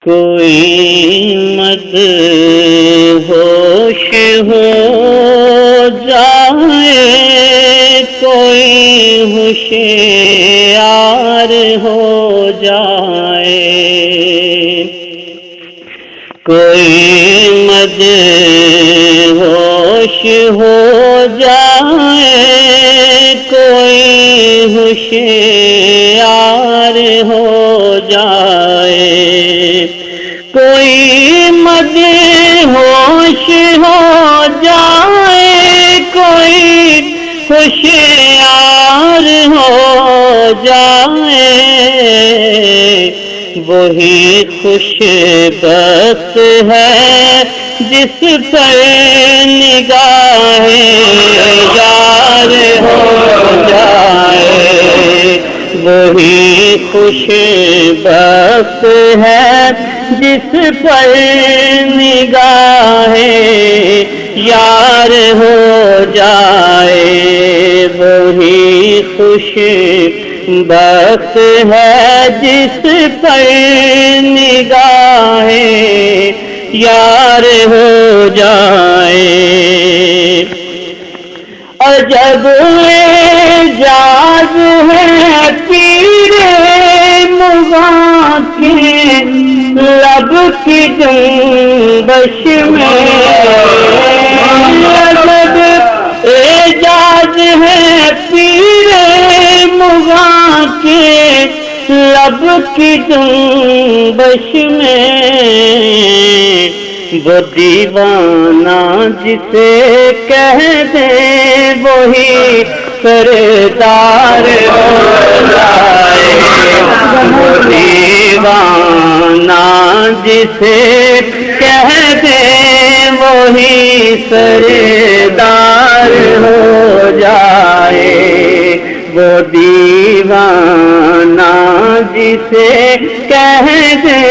کوئی مد ہوش ہو جائے، کوئی ہوشیار ہو جائے، کوئی مد ہوش ہو جائے، کوئی ہوشیار ہو جائے، کوئی مد ہوش ہو جائے، کوئی ہوشیار ہو جائے، وہی خوش بخت ہے جس پر نگاہ یار ہو جائے، وہی خوش بخت ہے جس پر نگاہ یار ہو جائے، وہی خوش بخت ہے جس پر نگاہ یار ہو جائے۔ عجب اعجاز ہے پیر مغاں کے لب کی جنبش میں، عجب اعجاز ہے پیر مغاں کے لب کی جنبش میں، وہ دیوانہ جسے کہہ دے وہی سردار ہو جائے، وہ دیوانہ جسے کہہ دے وہی سردار ہو جائے، وہ دیوانہ جسے کہہ دے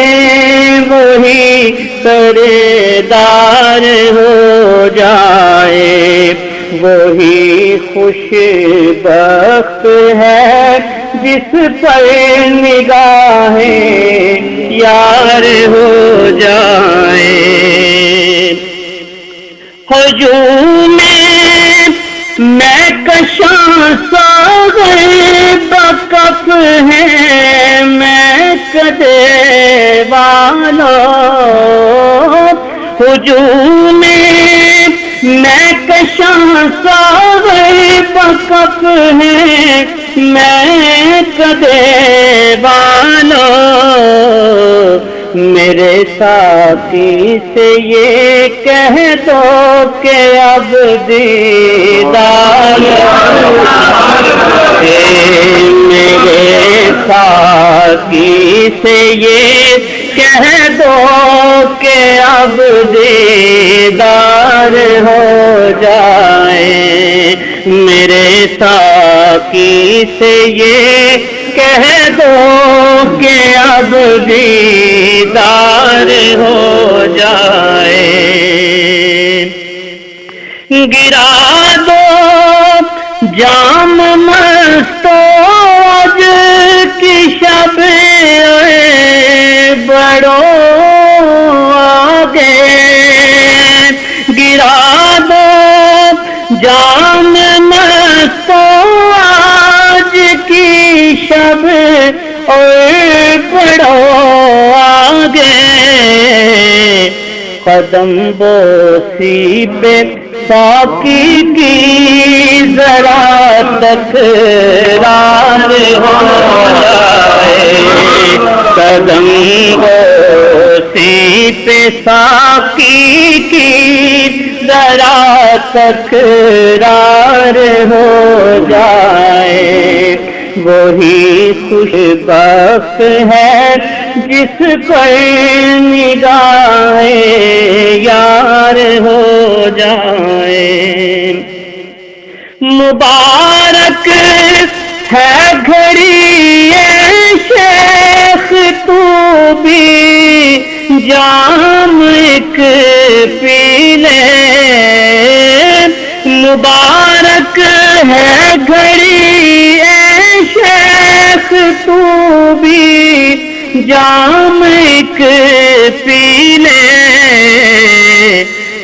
وہی سردار ہو جائے، وہی خوش بخت ہے جس پر نگاہ یار ہو جائے۔ ہجوم میں کشاں ساغر بکف ہے میں کدے والا، ہجوم میں کشاں ساغر بکف ہے میں کدے والا، میرے ساتھی سے یہ کہہ دو کہ اب دیدار میرے ساتھی سے یہ کہہ دو کہ اب دیدار ہو جائے، میرے ساتھی سے یہ کہہ دو کہ اب دیدار ہو جائے، گرا دو جام مستوج کی شب بڑو آگے، گرا دو جام مستوج کی شب اور بڑو آگے، قدم بوسی پہ ساقی کی ذرا تکرار ہو جائے، قدم بوسی پہ ساقی کی ذرا تکرار ہو جائے، وہی خوش بخت ہے جس پر نگاہ یار ہو جائے، مبارک ہے گھڑی شیخ تو بھی جام ایک پی لے، مبارک ہے گھڑی شیخ تو بھی جام ایک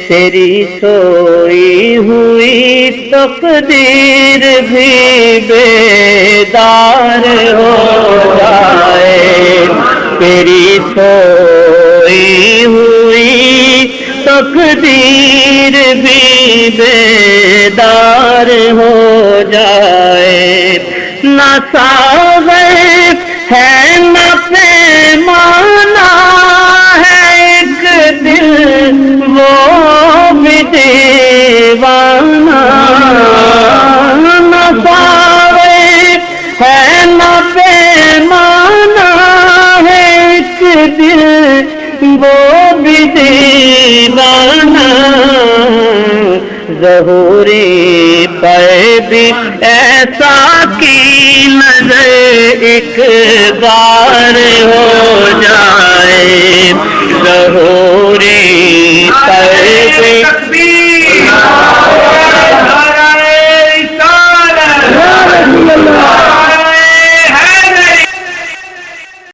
تیری سوئی ہوئی تقدیر بھی بیدار ہو جائے، تیری سوئی ہوئی تقدیر بھی بیدار ہو جائے، نہ ساغر ہے نہ پیمانہ ہے ایک دل وہ بھی دیوانہ، نہ ساغر ہے نہ پیمانہ ہے ایک دل وہ بھی دیوانہ، ظہوری پر بھی ایسا کی نظر ایک بار ہو جائے،